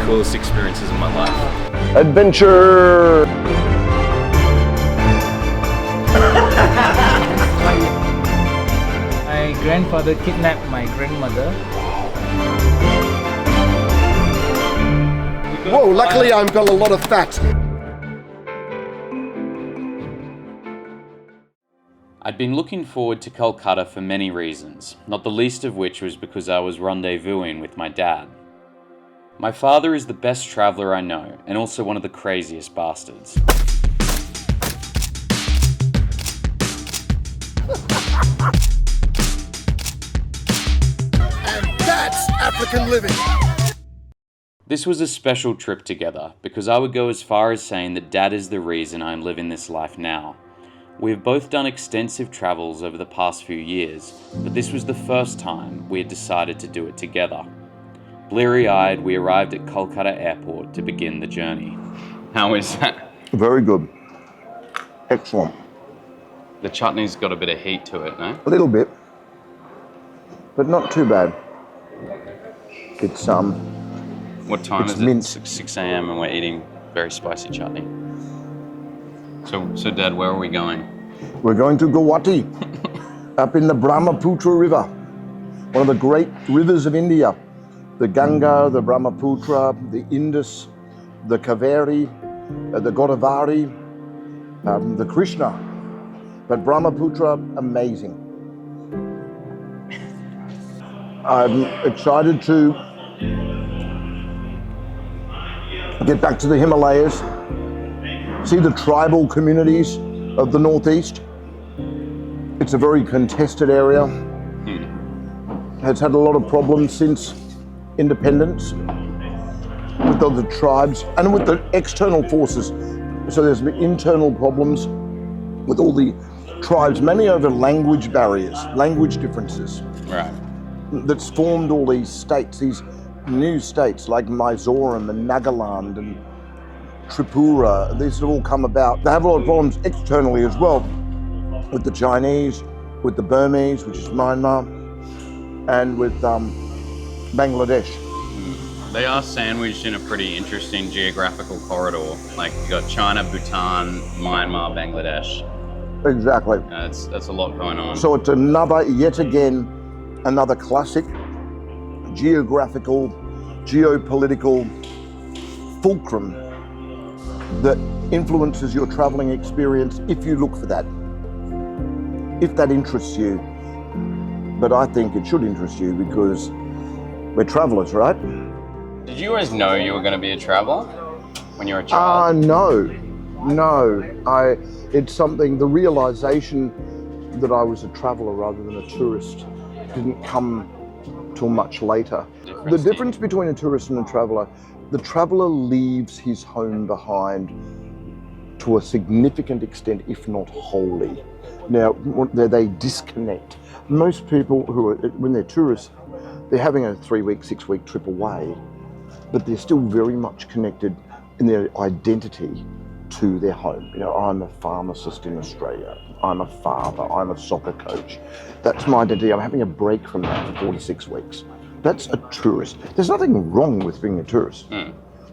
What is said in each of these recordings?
coolest experiences of my life. Adventure! My grandfather kidnapped my grandmother. Whoa, luckily I've got a lot of fat. I'd been looking forward to Kolkata for many reasons, not the least of which was because I was rendezvousing with my dad. My father is the best traveller I know, and also one of the craziest bastards. And that's African living. This was a special trip together, because I would go as far as saying that Dad is the reason I am living this life now. We have both done extensive travels over the past few years, but this was the first time we had decided to do it together. Bleary-eyed, we arrived at Kolkata Airport to begin the journey. How is that? Very good. Excellent. The chutney's got a bit of heat to it, no? A little bit, but not too bad. It's What time it's is it? mint. 6 a.m. and we're eating very spicy chutney. So Dad, where are we going? We're going to Guwahati, up in the Brahmaputra River, one of the great rivers of India. The Ganga, the Brahmaputra, the Indus, the Kaveri, the Godavari, the Krishna. But Brahmaputra, amazing. I'm excited to get back to the Himalayas, see the tribal communities of the Northeast. It's a very contested area. Has had a lot of problems since independence with other tribes and with the external forces. So there's been internal problems with all the tribes, mainly over language barriers, language differences. Right. That's formed all these states, these new states like Mizoram and Nagaland and Tripura. These have all come about. They have a lot of problems externally as well, with the Chinese, with the Burmese, which is Myanmar, and with Bangladesh. They are sandwiched in a pretty interesting geographical corridor. Like you got China, Bhutan, Myanmar, Bangladesh. Exactly. That's a lot going on. So it's yet again, another classic geographical, geopolitical fulcrum that influences your traveling experience if you look for that, if that interests you. But I think it should interest you because we're travelers, right? Did you always know you were going to be a traveller when you were a child? No. It's something, the realization that I was a traveller rather than a tourist didn't come till much later. The difference between a tourist and a traveller, the traveller leaves his home behind to a significant extent, if not wholly. Now, they disconnect. Most people when they're tourists, they're having a 3-week, 6-week trip away, but they're still very much connected in their identity to their home. You know, I'm a pharmacist in Australia. I'm a father. I'm a soccer coach. That's my identity. I'm having a break from that for 46 weeks. That's a tourist. There's nothing wrong with being a tourist,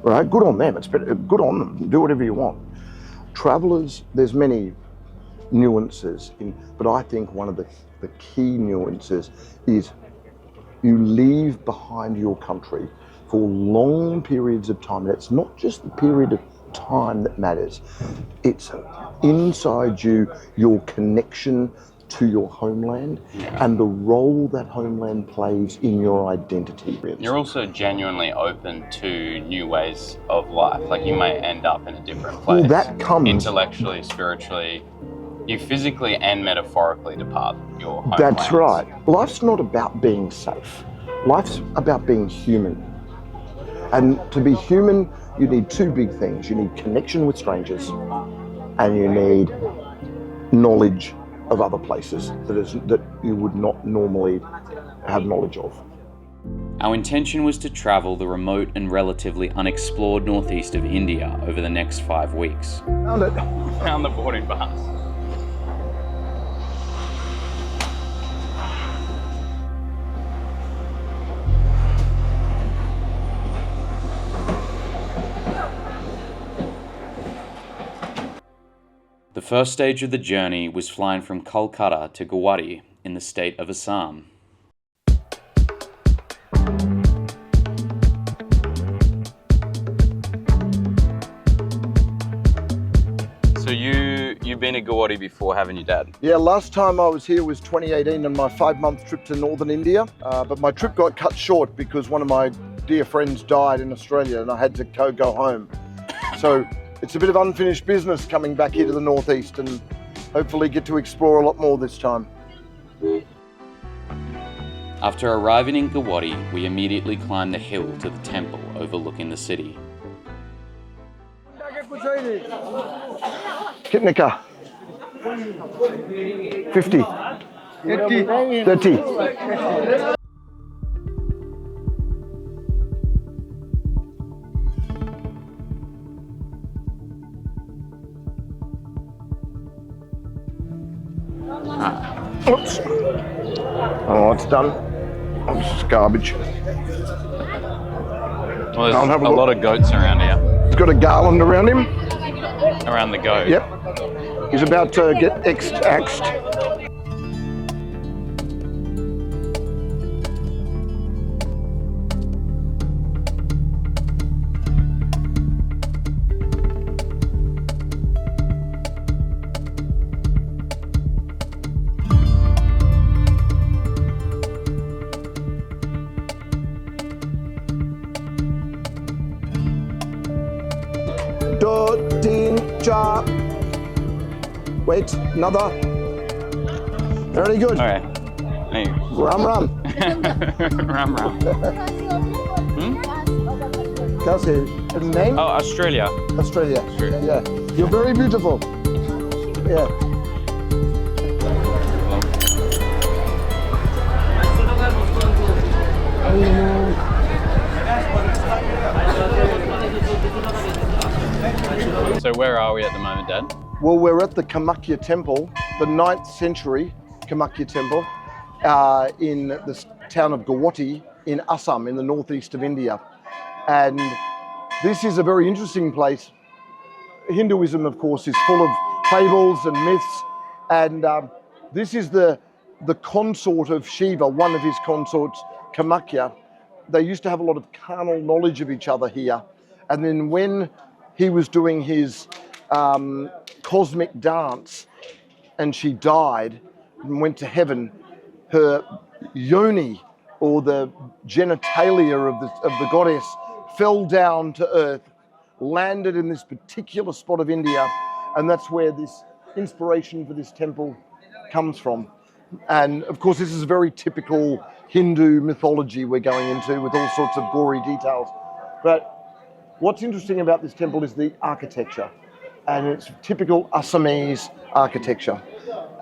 right? Good on them. It's better. Good on them. Do whatever you want. Travelers, there's many nuances, but I think one of the key nuances is you leave behind your country for long periods of time. That's not just the period of time that matters. It's inside you, your connection to your homeland and the role that homeland plays in your identity. You're also genuinely open to new ways of life. Like you may end up in a different place. Well, that comes intellectually, spiritually. You physically and metaphorically depart your homeland. That's right. Life's not about being safe. Life's about being human. And to be human, you need two big things. You need connection with strangers and you need knowledge of other places that you would not normally have knowledge of. Our intention was to travel the remote and relatively unexplored northeast of India over the next 5 weeks. Found it. Found the boarding pass. first stage of the journey was flying from Kolkata to Guwahati in the state of Assam. So you've been to Guwahati before, haven't you, Dad? Yeah, last time I was here was 2018 on my 5-month trip to northern India. But my trip got cut short because one of my dear friends died in Australia and I had to go home. So it's a bit of unfinished business coming back here to the northeast and hopefully get to explore a lot more this time. After arriving in Guwahati, we immediately climbed the hill to the temple overlooking the city. Kitne ka? 50. 30. Oops. Oh, it's done. Oh, it's just garbage. Well, there's a lot of goats around here. He's got a garland around him. Around the goat? Yep. He's about to get axed. Wait, another. Very good. All right. Hey. Ram. Ram. That's it. Name? Oh, Australia. Australia. Yeah. You're very beautiful. Yeah. So where are we at the moment, Dad? Well, we're at the Kamakya Temple, the 9th century Kamakya Temple in the town of Guwahati in Assam, in the northeast of India. And this is a very interesting place. Hinduism, of course, is full of fables and myths. And this is the consort of Shiva, one of his consorts, Kamakya. They used to have a lot of carnal knowledge of each other here. And then when he was doing his cosmic dance and she died and went to heaven, her yoni, or the genitalia of the goddess, fell down to earth, landed in this particular spot of India, and that's where this inspiration for this temple comes from. And of course, this is a very typical Hindu mythology we're going into with all sorts of gory details. But what's interesting about this temple is the architecture, and it's typical Assamese architecture.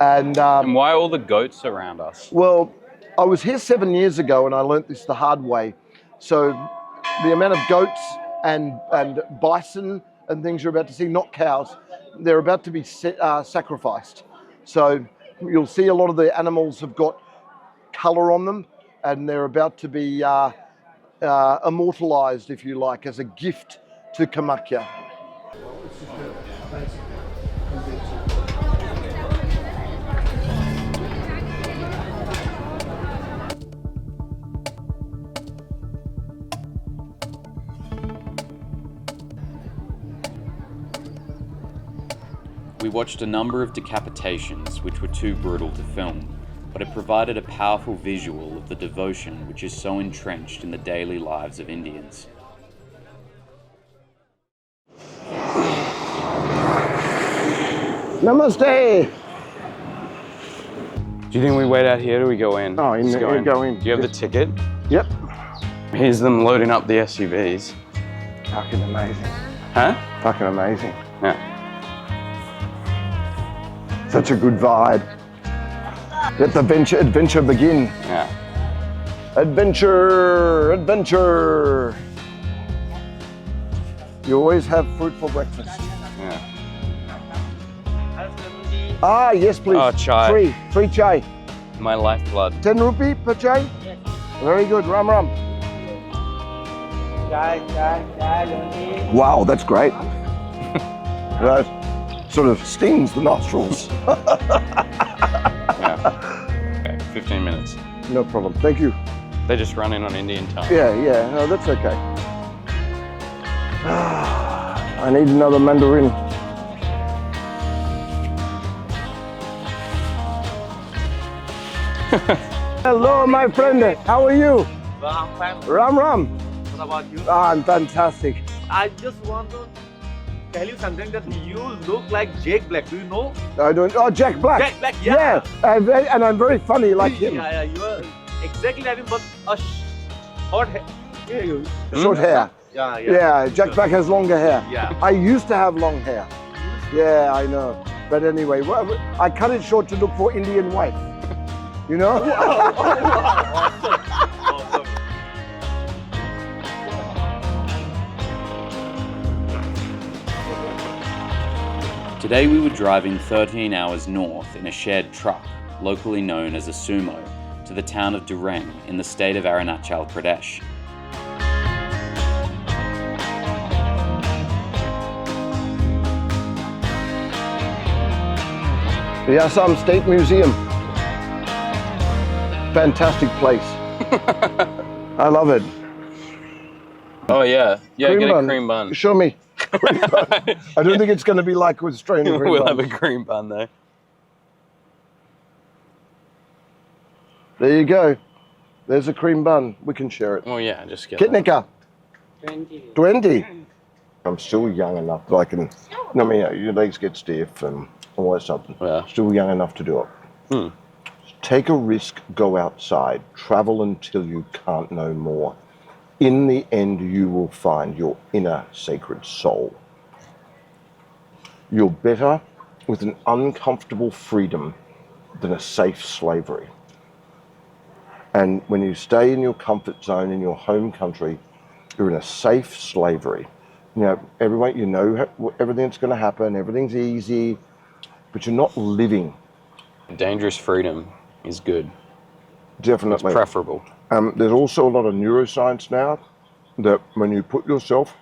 And why all the goats around us? Well, I was here 7 years ago and I learnt this the hard way. So the amount of goats and bison and things you're about to see, not cows, they're about to be sacrificed. So you'll see a lot of the animals have got colour on them and they're about to be immortalized, if you like, as a gift to Kamakya. We watched a number of decapitations which were too brutal to film, but it provided a powerful visual of the devotion which is so entrenched in the daily lives of Indians. Namaste! Do you think we wait out here or do we go in? Oh, go in. Do you have the ticket? Yep. Here's them loading up the SUVs. Fucking amazing. Huh? Fucking amazing. Yeah. Such a good vibe. Let the adventure begin. Yeah. Adventure. You always have fruit for breakfast. Yeah. Ah, yes, please. Oh, chai. Free chai. My lifeblood. 10 rupee per chai? Yes. Very good. Ram. Wow, that's great. Right. sort of stings the nostrils. Yeah. Okay, 15 minutes. No problem. Thank you. They just run in on Indian time. Yeah, no, that's okay. I need another mandarin. Hello, my friend. How are you? Well, I'm fine. Ram Ram. What about you? I'm fantastic. I just want to tell you something that you look like Jake Black. Do you know? I don't. Oh, Jack Black. Jack Black, yeah. And I'm very funny like him. Yeah, you are exactly like him, but a short hair. Short hair. Yeah. Yeah, Jack Black has longer hair. Yeah. I used to have long hair. Yeah, I know. But anyway, I cut it short to look for Indian wife. You know? Awesome. Today we were driving 13 hours north in a shared truck, locally known as a sumo, to the town of Dirang in the state of Arunachal Pradesh. The Assam State Museum. Fantastic place. I love it. Oh yeah, Cream get bun. a cream bun. Show me. Cream bun. I don't think it's going to be like with Australian cream We'll buns. have a cream bun though. There you go. There's a cream bun. We can share it. Oh yeah, just get that. Kitnika. 20. I'm still young enough that I can. I mean, your legs get stiff and all that stuff. Yeah. Still young enough to do it. Take a risk. Go outside. Travel until you can't no more. In the end, you will find your inner sacred soul. You're better with an uncomfortable freedom than a safe slavery. And when you stay in your comfort zone in your home country, you're in a safe slavery. You know, everyone, you know everything that's going to happen, everything's easy, but you're not living. Dangerous freedom is good. Definitely. It's preferable. There's also a lot of neuroscience now that when you put yourself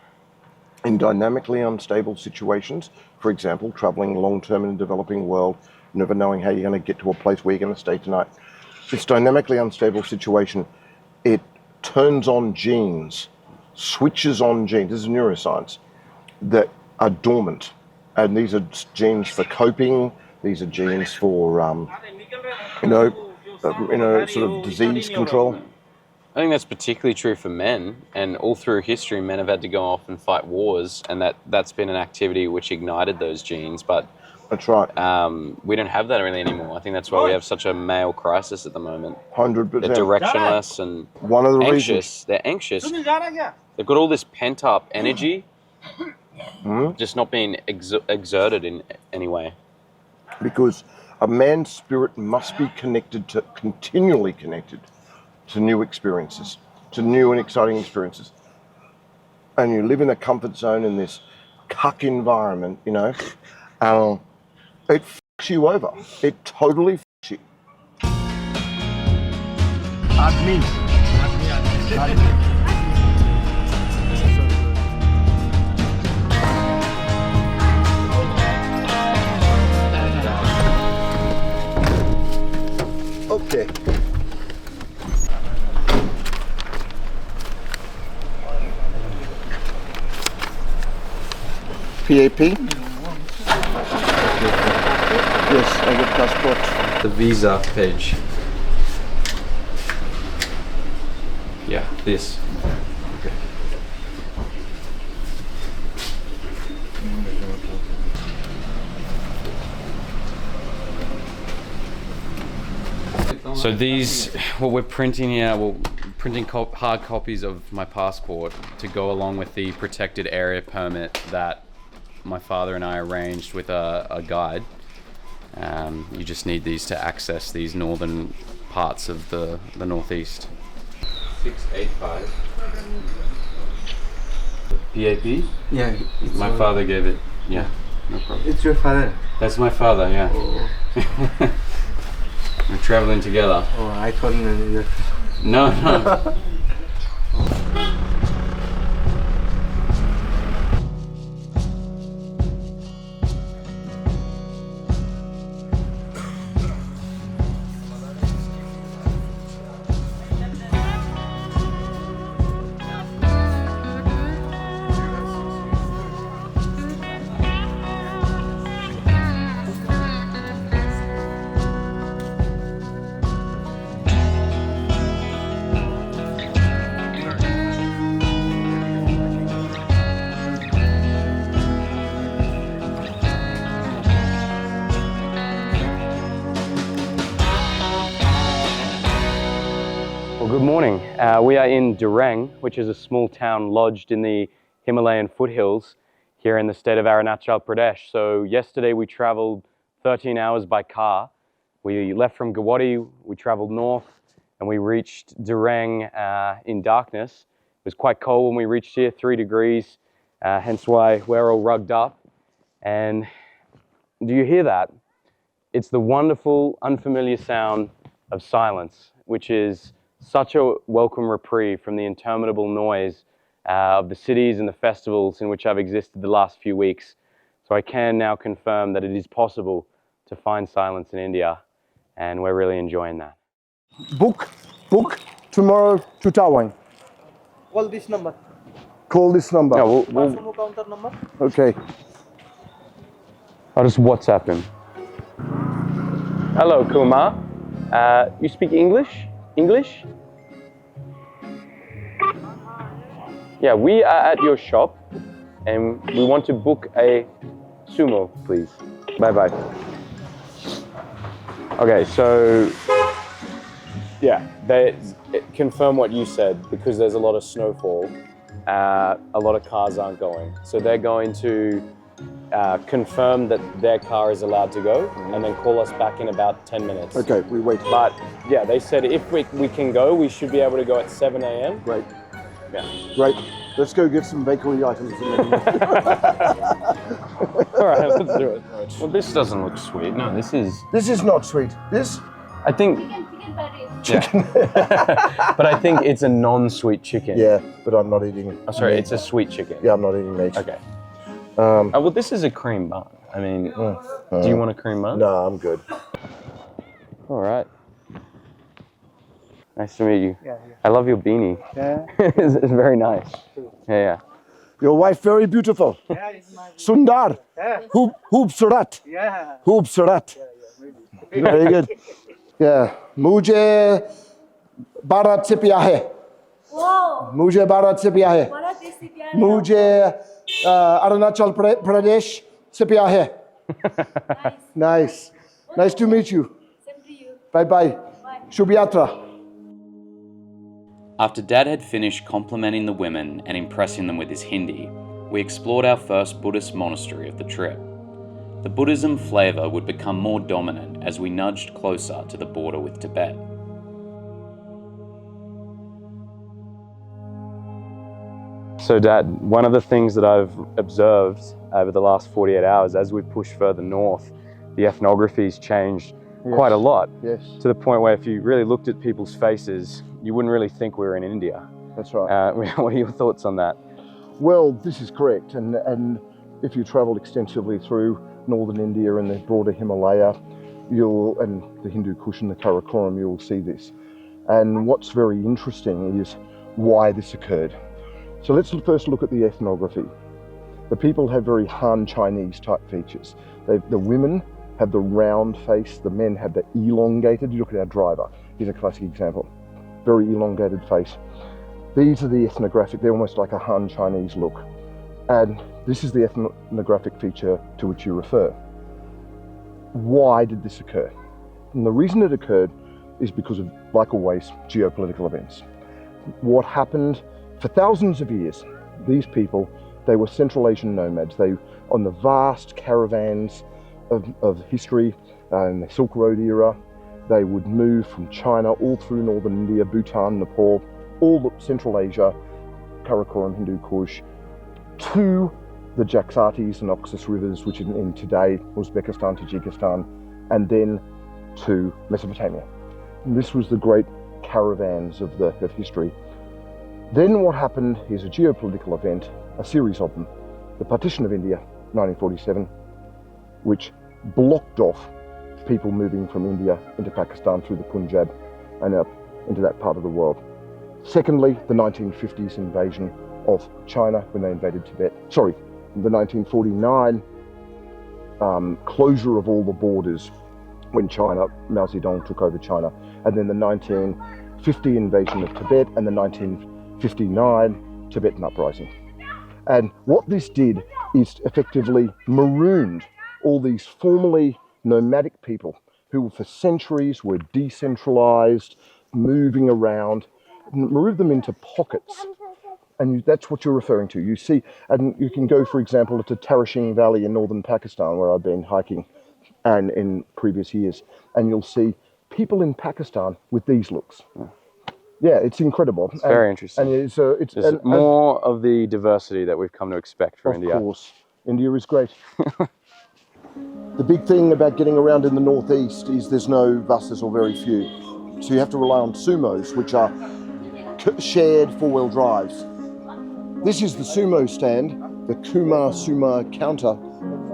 in dynamically unstable situations, for example, traveling long-term in a developing world, never knowing how you're going to get to a place where you're going to stay tonight, this dynamically unstable situation, it turns on genes, switches on genes, this is neuroscience, that are dormant. And these are genes for coping, these are genes for, sort of disease control. I think that's particularly true for men, and all through history men have had to go off and fight wars, and that's been an activity which ignited those genes, but that's right. We don't have that really anymore. I think that's why we have such a male crisis at the moment. 100%. They're directionless and one of the anxious. reasons. They're anxious. They've got all this pent-up energy, just not being exerted in any way. Because a man's spirit must be continually connected to new experiences, to new and exciting experiences. And you live in a comfort zone in this cuck environment, you know, it fucks you over. It totally fucks you. Okay. PAP? Yes, I got passport. The visa page. Yeah, this. Okay. So these, what we're printing here, printing hard copies of my passport to go along with the protected area permit that my father and I arranged with a guide. You just need these to access these northern parts of the northeast. 685. PAP? Yeah, it's My father gave it. Yeah, no problem. It's your father. That's my father, yeah. Oh, We're traveling together. oh I thought you. No. Well, good morning. We are in Dirang, which is a small town lodged in the Himalayan foothills here in the state of Arunachal Pradesh. So yesterday we traveled 13 hours by car. We left from Guwahati, we traveled north, and we reached Dirang in darkness. It was quite cold when we reached here, 3 degrees, hence why we're all rugged up. And do you hear that? It's the wonderful, unfamiliar sound of silence, which is such a welcome reprieve from the interminable noise of the cities and the festivals in which I've existed the last few weeks. So I can now confirm that it is possible to find silence in India, and we're really enjoying that. Book tomorrow to Tawang. Call this number. Call this number. Yeah, Personal counter number. Okay. I'll just WhatsApp him. Hello, Kumar. You speak English? English? Yeah, we are at your shop and we want to book a sumo, please. Bye-bye. Okay, so yeah, they confirm what you said, because there's a lot of snowfall, a lot of cars aren't going. So they're going to confirm that their car is allowed to go and then call us back in about 10 minutes. Okay, we wait. But yeah, they said if we can go, we should be able to go at 7 a.m. Great. Yeah. Great. Let's go get some bakery items. All right, let's do it. Well, this doesn't look sweet. No, this is... This is not sweet. This? I think... Chicken. Yeah. But I think it's a non-sweet chicken. Yeah, but I'm not eating. Oh, sorry, meat. it's a sweet chicken. Yeah, I'm not eating meat. Okay. Oh, well, this is a cream bun. I mean, do you want a cream bun? No, I'm good. All right. Nice to meet you. Yeah. I love your beanie. Yeah. It's very nice. Yeah. Your wife very beautiful. Yeah, it's my. Sundar. Yeah. Hoopsurat. Yeah. Hoopsurat. Very good. Yeah. Mujhe Bharat se pyar hai. Wow, Mujhe Bharat se pyar hai. बड़ा tasty प्यार है। Mujhe Arunachal Pradesh se pyar hai. Nice. Nice to meet you. Same to you. Bye bye. Shubh yatra. After Dad had finished complimenting the women and impressing them with his Hindi, we explored our first Buddhist monastery of the trip. The Buddhism flavour would become more dominant as we nudged closer to the border with Tibet. So Dad, one of the things that I've observed over the last 48 hours as we push further north, the ethnography's changed quite a lot. Yes, To the point where if you really looked at people's faces, you wouldn't really think we were in India. that's right. What are your thoughts on that? Well, this is correct, and if you travel extensively through northern India and the broader Himalaya, and the Hindu Kush and the Karakoram, you'll see this. And what's very interesting is why this occurred. So let's first look at the ethnography. The people have very Han Chinese type features. The women have the round face, the men have the elongated. You look at our driver, here's a classic example. Very elongated face. These are the ethnographic, they're almost like a Han Chinese look. And this is the ethnographic feature to which you refer. Why did this occur? And the reason it occurred is because of, like always, geopolitical events. What happened for thousands of years, these people, they were Central Asian nomads. They, on the vast caravans of history in the Silk Road era, they would move from China all through northern India, Bhutan, Nepal, all of Central Asia, Karakoram, Hindu Kush, to the Jaxartes and Oxus rivers, which in today Uzbekistan, Tajikistan, and then to Mesopotamia. And this was the great caravans of history. Then what happened is a geopolitical event, a series of them. The partition of India, 1947, which blocked off people moving from India into Pakistan through the Punjab and up into that part of the world. Secondly, the 1950s invasion of China when they invaded Tibet. Sorry, the 1949 closure of all the borders when Mao Zedong took over China. And then the 1950 invasion of Tibet and the 1959 Tibetan uprising. And what this did is effectively marooned all these formerly nomadic people who for centuries were decentralized. moving around, move them into pockets. And that's what you're referring to. You see, and you can go, for example, to Tarashing Valley in northern Pakistan, where I've been hiking and in previous years, and you'll see people in Pakistan with these looks. Yeah, it's incredible. It's very interesting. And it's There's more of the diversity that we've come to expect from India. Of course. India is great. The big thing about getting around in the northeast is there's no buses or very few. So you have to rely on sumos, which are shared four-wheel drives. This is the sumo stand, the Kumar Suma counter,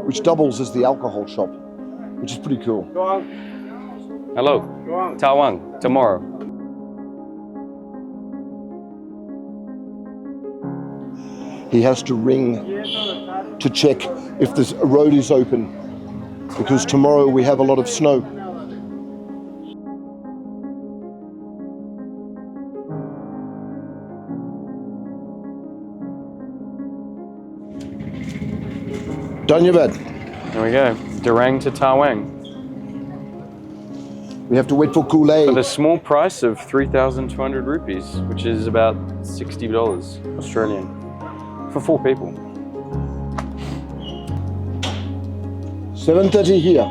which doubles as the alcohol shop, which is pretty cool. Hello, Tawang, tomorrow. He has to ring to check if the road is open, because tomorrow we have a lot of snow. Dhanyavad. There we go, Dirang to Tawang. We have to wait for Kool-Aid. For the small price of 3,200 rupees, which is about $60 Australian, for 4 people. 7:30 here.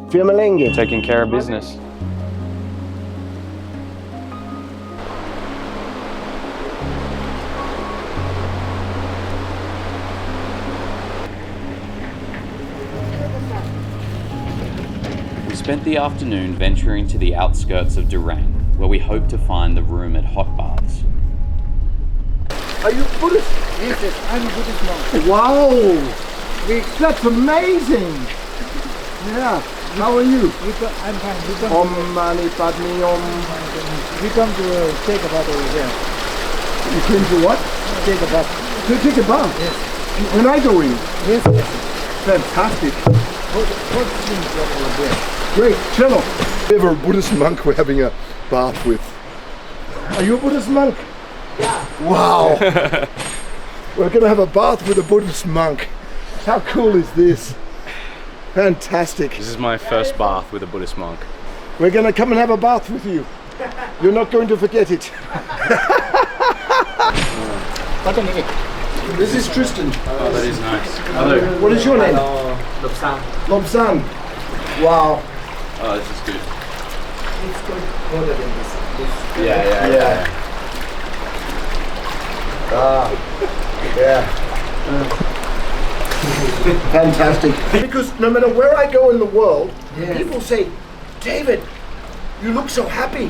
Firmalenge. Taking care of business. We spent the afternoon venturing to the outskirts of Dirang, where we hoped to find the room at hot baths. Are you Buddhist? Yes, yes, I'm a Buddhist monk. Wow! That's amazing! Yeah. How are you? I'm fine. Om Mani Padme Om. We come to take a bath over there. You came to what? Take a bath. To take a bath? Yes. When I go in? Yes, yes. Fantastic. Hot springs over there. Great. Cello. We have a Buddhist monk we're having a bath with. Are you a Buddhist monk? Yeah. Wow. We're going to have a bath with a Buddhist monk. How cool is this? Fantastic. This is my first bath with a Buddhist monk. We're going to come and have a bath with you. You're not going to forget it. This is Tristan. Oh, that is nice. Hello. What is your name? Lobsang. Lobsang. Wow. Oh, this is good. It's good colder than this. Yeah. Yeah. Fantastic. Because no matter where I go in the world, Yes. people say, David, you look so happy.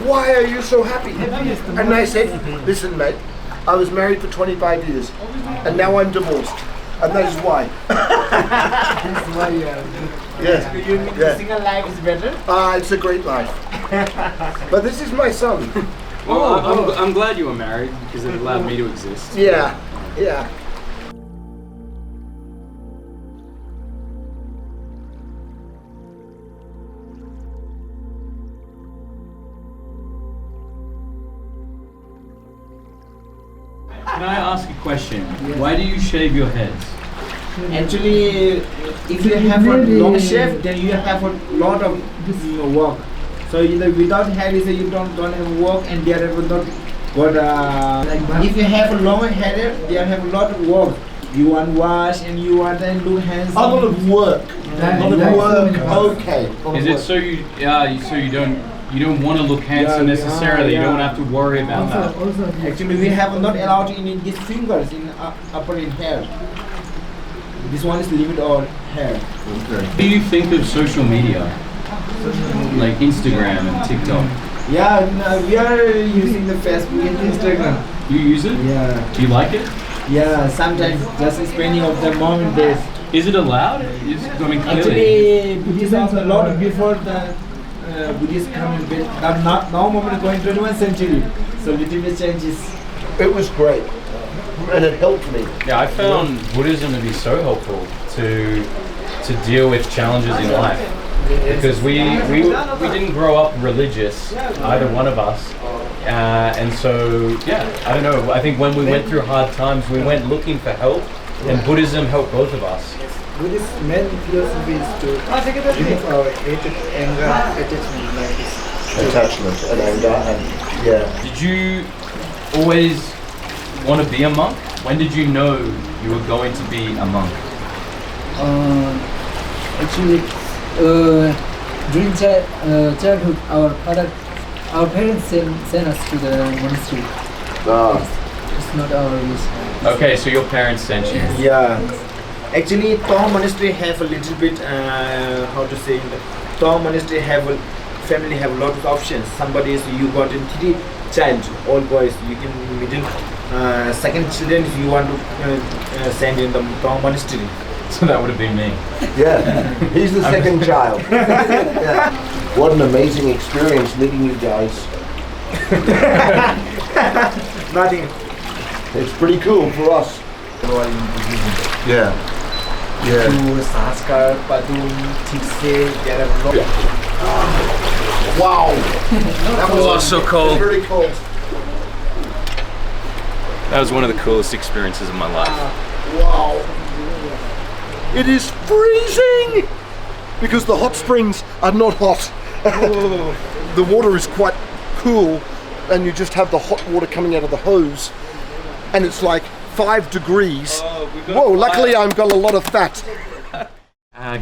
Why are you so happy? And I said, listen, mate, I was married for 25 years and now I'm divorced. And that is why. That's why you are. Yes. You mean the single life is better? It's a great life. But this is my son. Well, I'm glad you were married because it allowed me to exist. Yeah. Can I ask a question? Why do you shave your heads? Actually, if you have a long shave, then you have a lot of work. So without hair, you don't have work, and there have not got. If you have a long hair, there have a lot of work. You want wash and you want to look handsome. A lot of work. Okay. Is it so you don't want to look handsome necessarily? You don't have to worry about that. Actually, we have not allowed in these fingers in upper in hair. This one is limit on hair. What do you think of social media? Like Instagram and TikTok? Yeah, we are using the Facebook and Instagram. You use it? Yeah. Do you like it? Yeah, sometimes just spending of the moment days. Is it allowed? Clearly. Actually, Buddhism is a lot before the Buddhists come in. But now moment going 21st century. So little bit changes. It was great. And it helped me. Yeah, I found Buddhism to be so helpful to deal with challenges in life. Because we didn't grow up religious, either one of us. And so, yeah, I don't know. I think when we went through hard times, we went looking for help, and Buddhism helped both of us. Buddhist main philosophy is to remove our hatred, anger, attachment like this. attachment and anger, and yeah. Did you always want to be a monk? When did you know you were going to be a monk? Actually, during childhood, our parents sent us to the monastery. It's not our wish. Okay, so your parents sent you. Yeah. Actually, Tawang Monastery have a little bit, how to say, Tawang Monastery family have a lot of options. Somebody is, you got in 3 child, all boys, you can middle, second children if you want to send in the Tawang Monastery. So that would have been me. Yeah, he's the second child. Yeah. What an amazing experience meeting you guys. Nothing. It's pretty cool for us. Yeah. Yeah. Sanskar, Padum, Tikse, there are a lot. Wow. That was so cold. Very cold. That was one of the coolest experiences of my life. Wow. It is freezing because the hot springs are not hot. The water is quite cool and you just have the hot water coming out of the hose and it's like 5 degrees. Whoa, luckily I've got a lot of fat.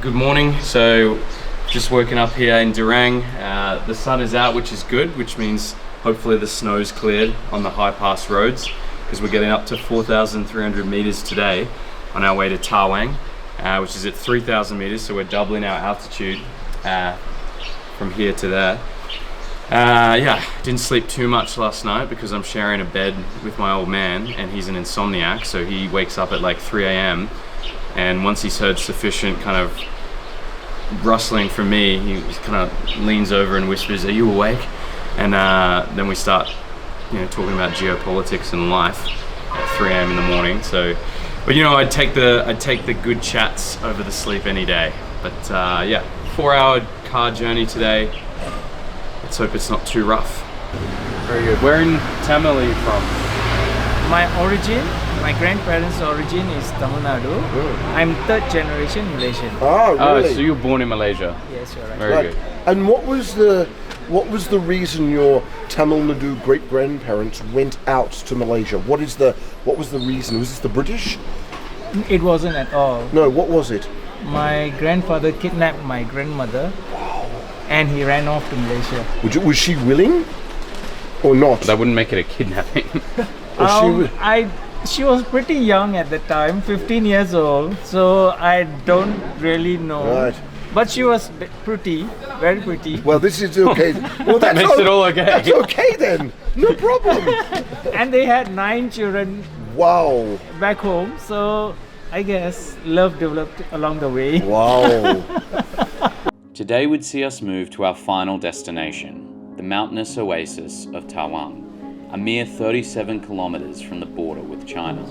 Good morning. So just woken up here in Dirang. The sun is out, which is good, which means hopefully the snow's cleared on the high pass roads because we're getting up to 4,300 meters today on our way to Tawang, which is at 3,000 meters. So we're doubling our altitude from here to there. Yeah, didn't sleep too much last night because I'm sharing a bed with my old man and he's an insomniac, so he wakes up at like 3 a.m. and once he's heard sufficient kind of rustling from me, he kind of leans over and whispers, "Are you awake?" And then we start, talking about geopolitics and life at 3 a.m. in the morning. So, but I'd take the good chats over the sleep any day. But yeah, 4-hour car journey today. Let's hope it's not too rough. Very good. Where in Tamil are you from? My grandparents' origin is Tamil Nadu. I'm 3rd generation Malaysian. Oh, really? Oh, so you were born in Malaysia. Yes, you're right. Very good. And what was the reason your Tamil Nadu great grandparents went out to Malaysia? What was the reason? Was this the British? It wasn't at all. No, what was it? My grandfather kidnapped my grandmother and he ran off to Malaysia. Was she willing or not? That wouldn't make it a kidnapping. She was pretty young at the time, 15 years old, so I don't really know. Right. But she was pretty, very pretty. Well, this is okay. Well, that makes it all okay. That's okay then. No problem. And they had 9 children Wow. back home, so I guess love developed along the way. Wow. Today would see us move to our final destination, the mountainous oasis of Tawang, a mere 37 kilometers from the border with China.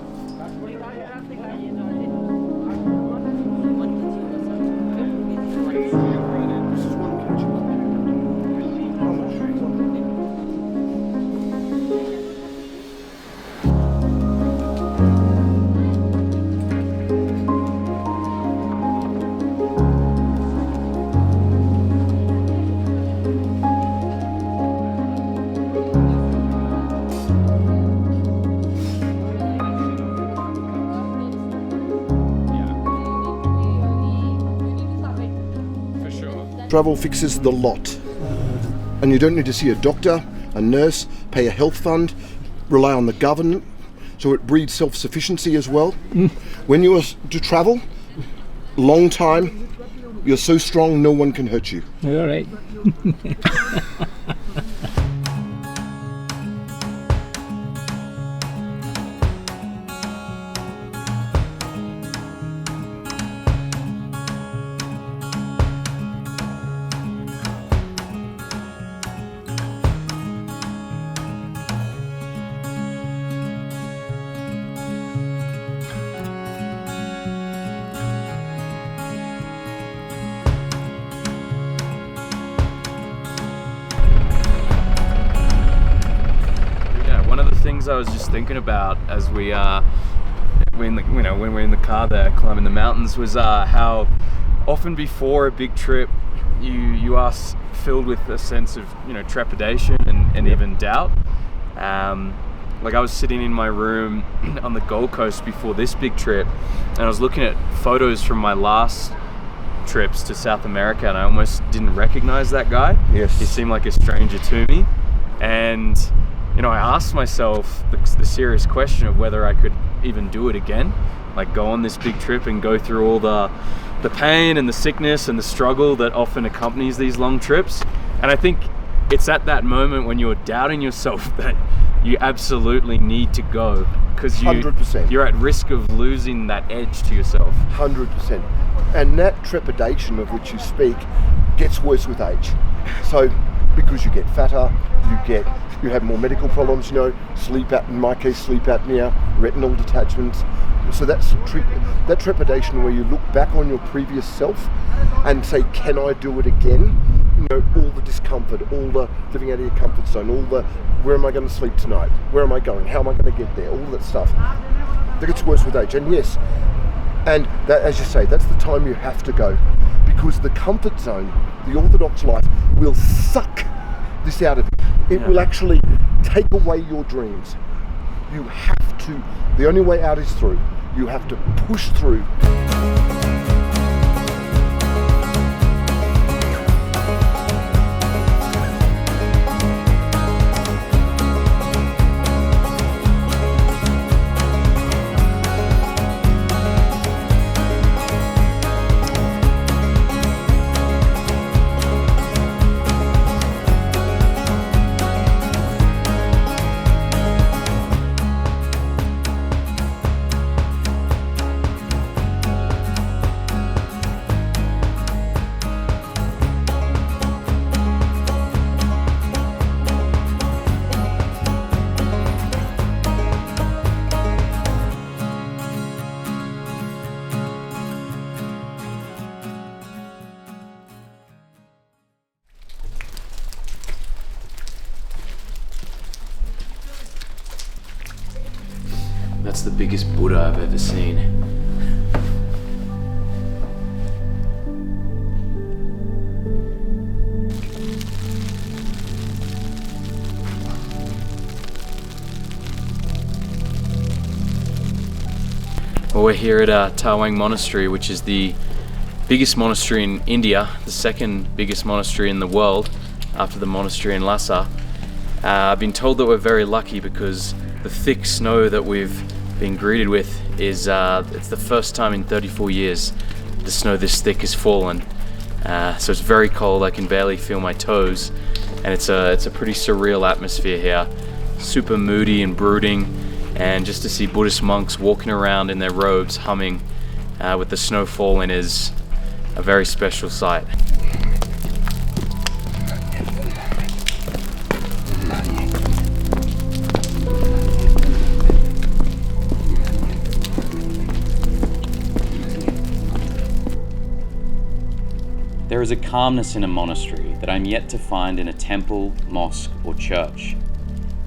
Travel fixes the lot. And you don't need to see a doctor, a nurse, pay a health fund, rely on the government. So it breeds self-sufficiency as well. When you are to travel, long time, you're so strong no one can hurt you. You're right. I was just thinking about as we when we're in the car there climbing the mountains was how often before a big trip you are filled with a sense of trepidation and even doubt. Like I was sitting in my room on the Gold Coast before this big trip, and I was looking at photos from my last trips to South America, and I almost didn't recognize that guy. Yes. He seemed like a stranger to me, and I asked myself the serious question of whether I could even do it again, like go on this big trip and go through all the pain and the sickness and the struggle that often accompanies these long trips. And I think it's at that moment when you're doubting yourself that you absolutely need to go, because 100%. you're at risk of losing that edge to yourself. 100%. And that trepidation of which you speak gets worse with age. So because you get fatter, you have more medical problems, sleep apnea, in my case sleep apnea, retinal detachments. So that trepidation where you look back on your previous self and say, can I do it again? All the discomfort, all the living out of your comfort zone, all the where am I going to sleep tonight? Where am I going? How am I going to get there? All that stuff. That gets worse with age. And yes, and that, as you say, that's the time you have to go, because the comfort zone, the orthodox life, will suck this out of you. It will actually take away your dreams. You have to, the only way out is through. You have to push through. That's the biggest Buddha I've ever seen. Well, we're here at Tawang Monastery, which is the biggest monastery in India, the second biggest monastery in the world after the monastery in Lhasa. I've been told that we're very lucky because the thick snow that we've been greeted with is it's the first time in 34 years the snow this thick has fallen. So it's very cold, I can barely feel my toes, and it's a pretty surreal atmosphere here. Super moody and brooding, and just to see Buddhist monks walking around in their robes humming with the snow falling is a very special sight. There is a calmness in a monastery that I'm yet to find in a temple, mosque, or church.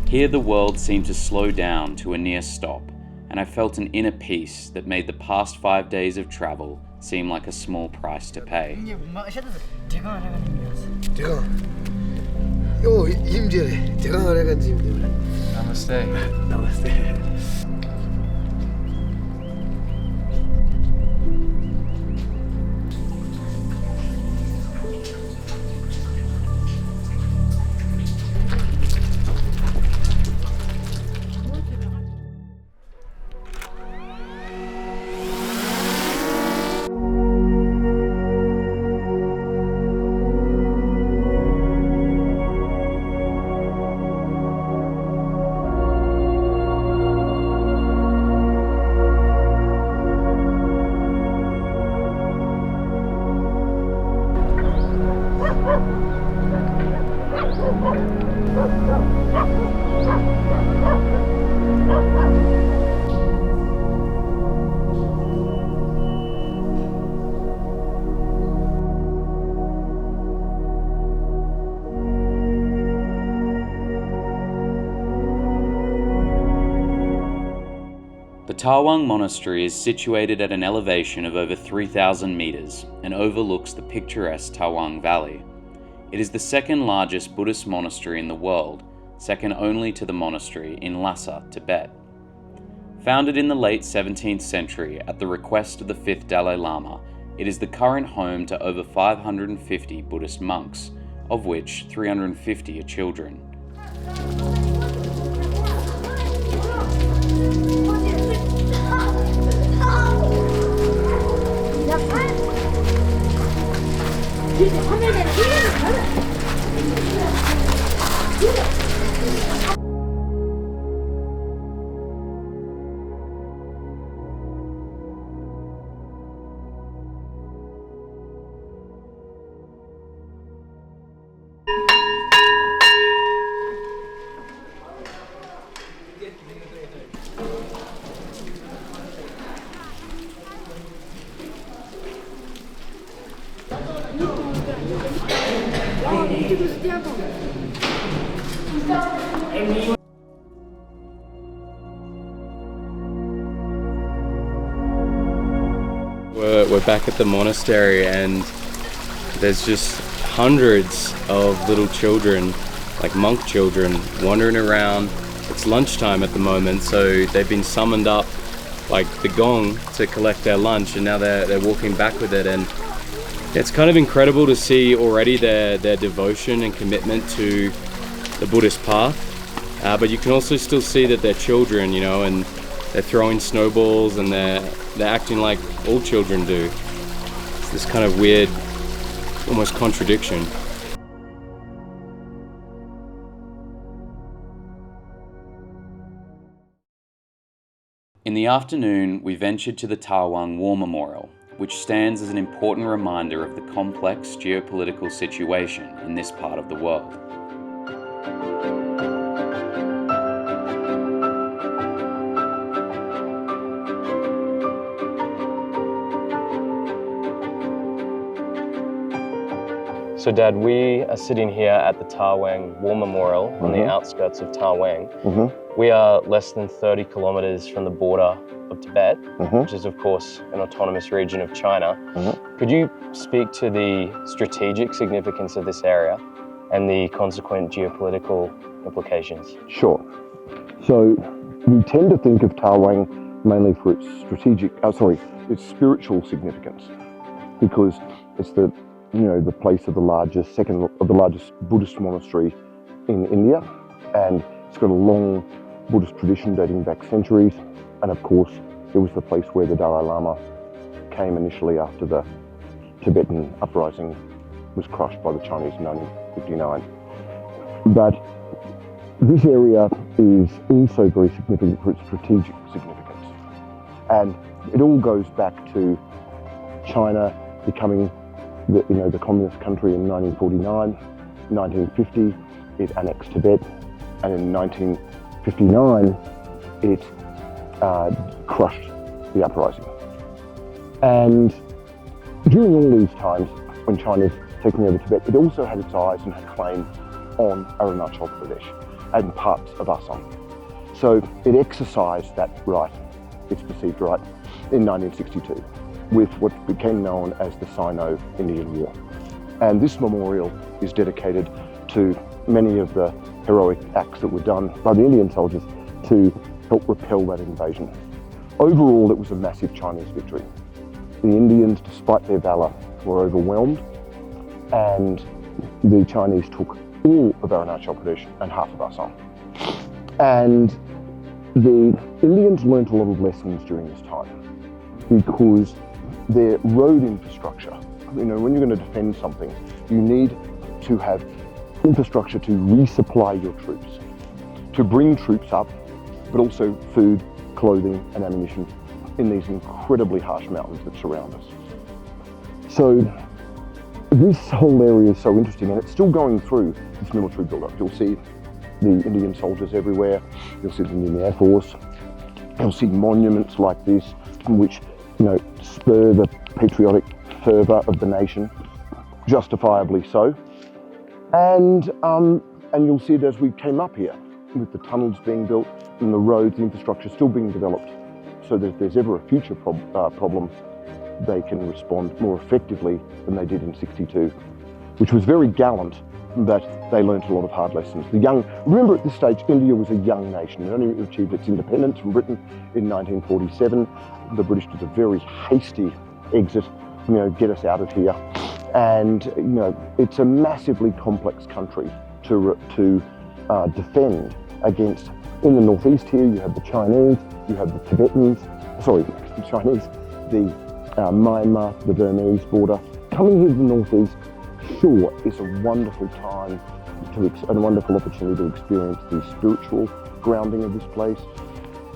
Here the world seemed to slow down to a near stop, and I felt an inner peace that made the past 5 days of travel seem like a small price to pay. Namaste. The The Tawang Monastery is situated at an elevation of over 3,000 meters and overlooks the picturesque Tawang Valley. It is the second largest Buddhist monastery in the world, second only to the monastery in Lhasa, Tibet. Founded in the late 17th century at the request of the 5th Dalai Lama, it is the current home to over 550 Buddhist monks, of which 350 are children. We're back at the monastery, and there's just hundreds of little children, like monk children, wandering around. It's lunchtime at the moment, so they've been summoned up like the gong to collect their lunch, and now they're walking back with it. And it's kind of incredible to see already their devotion and commitment to the Buddhist path, but you can also still see that they're children, you know, and they're throwing snowballs, and they're acting like all children do. It's this kind of weird, almost contradiction. In the afternoon, we ventured to the Tawang War Memorial, which stands as an important reminder of the complex geopolitical situation in this part of the world. So Dad, we are sitting here at the Tawang War Memorial on the outskirts of Tawang. We are less than 30 kilometers from the border of Tibet, which is of course an autonomous region of China. Could you speak to the strategic significance of this area and the consequent geopolitical implications? Sure. So we tend to think of Tawang mainly for its its spiritual significance, because it's the place of the largest Buddhist monastery in India, and it's got a long Buddhist tradition dating back centuries. And of course, it was the place where the Dalai Lama came initially after the Tibetan uprising was crushed by the Chinese in 1959. But this area is also very significant for its strategic significance. And it all goes back to China becoming the communist country in 1949. In 1950, it annexed Tibet, and in 1959, it crushed the uprising. And during all these times, when China's taking over Tibet, it also had its eyes and had claim on Arunachal Pradesh and parts of Assam. So it exercised that right, its perceived right, in 1962 with what became known as the Sino-Indian War. And this memorial is dedicated to many of the heroic acts that were done by the Indian soldiers to help repel that invasion. Overall, it was a massive Chinese victory. The Indians, despite their valor, were overwhelmed, and the Chinese took all of Arunachal Pradesh and half of Assam. And the Indians learned a lot of lessons during this time, because their road infrastructure, when you're going to defend something, you need to have infrastructure to resupply your troops, to bring troops up, but also food, clothing and ammunition in these incredibly harsh mountains that surround us. So this whole area is so interesting, and it's still going through this military build-up. You'll see the Indian soldiers everywhere, you'll see the Indian Air Force, you'll see monuments like this, which spur the patriotic fervour of the nation, justifiably so. And you'll see it as we came up here, with the tunnels being built and the roads, the infrastructure still being developed. so that if there's ever a future problem, they can respond more effectively than they did in '62, which was very gallant, that they learnt a lot of hard lessons. Remember at this stage, India was a young nation. It only achieved its independence from Britain in 1947. The British did a very hasty exit, get us out of here. And, it's a massively complex country to defend against. In the northeast here, you have the Chinese, you have the Tibetans, the Chinese, the Myanmar, the Burmese border. Coming here to the northeast, sure, is a wonderful time and a wonderful opportunity to experience the spiritual grounding of this place.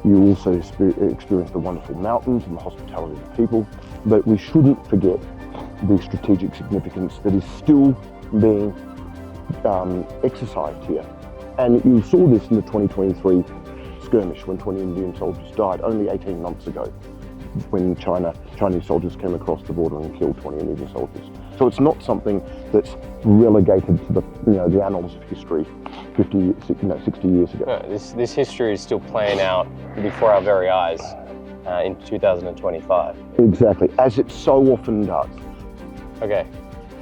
You also experience the wonderful mountains and the hospitality of the people, but we shouldn't forget the strategic significance that is still being exercised here. And you saw this in the 2023 skirmish when 20 Indian soldiers died only 18 months ago, when Chinese soldiers came across the border and killed 20 Indian soldiers. So it's not something that's relegated to the annals of history 60 years ago. No, this history is still playing out before our very eyes in 2025. Exactly, as it so often does. Okay,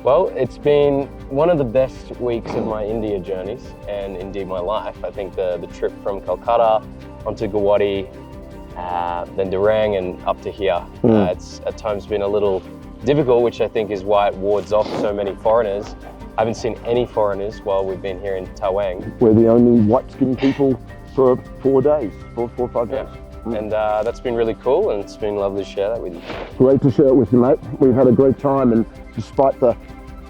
well, it's been one of the best weeks of my India journeys, and indeed my life. I think the trip from Kolkata onto Guwahati, then Dirang and up to here, it's at times been a little difficult, which I think is why it wards off so many foreigners. I haven't seen any foreigners while we've been here in Tawang. We're the only white-skinned people for 4 days, 4 or 5 days. And that's been really cool, and it's been lovely to share that with you. Great to share it with you, mate. We've had a great time, and despite the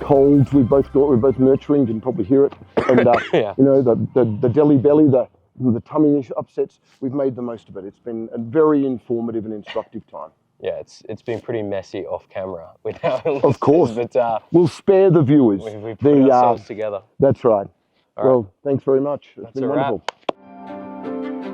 colds we've both got, we're both nurturing, you can probably hear it. And the jelly belly, the tummy upsets, we've made the most of it. It's been a very informative and instructive time. Yeah, it's been pretty messy off camera with our Of course, but we'll spare the viewers. We put ourselves together. That's right. All Well, right. thanks very much. It's That's been a wonderful. wrap.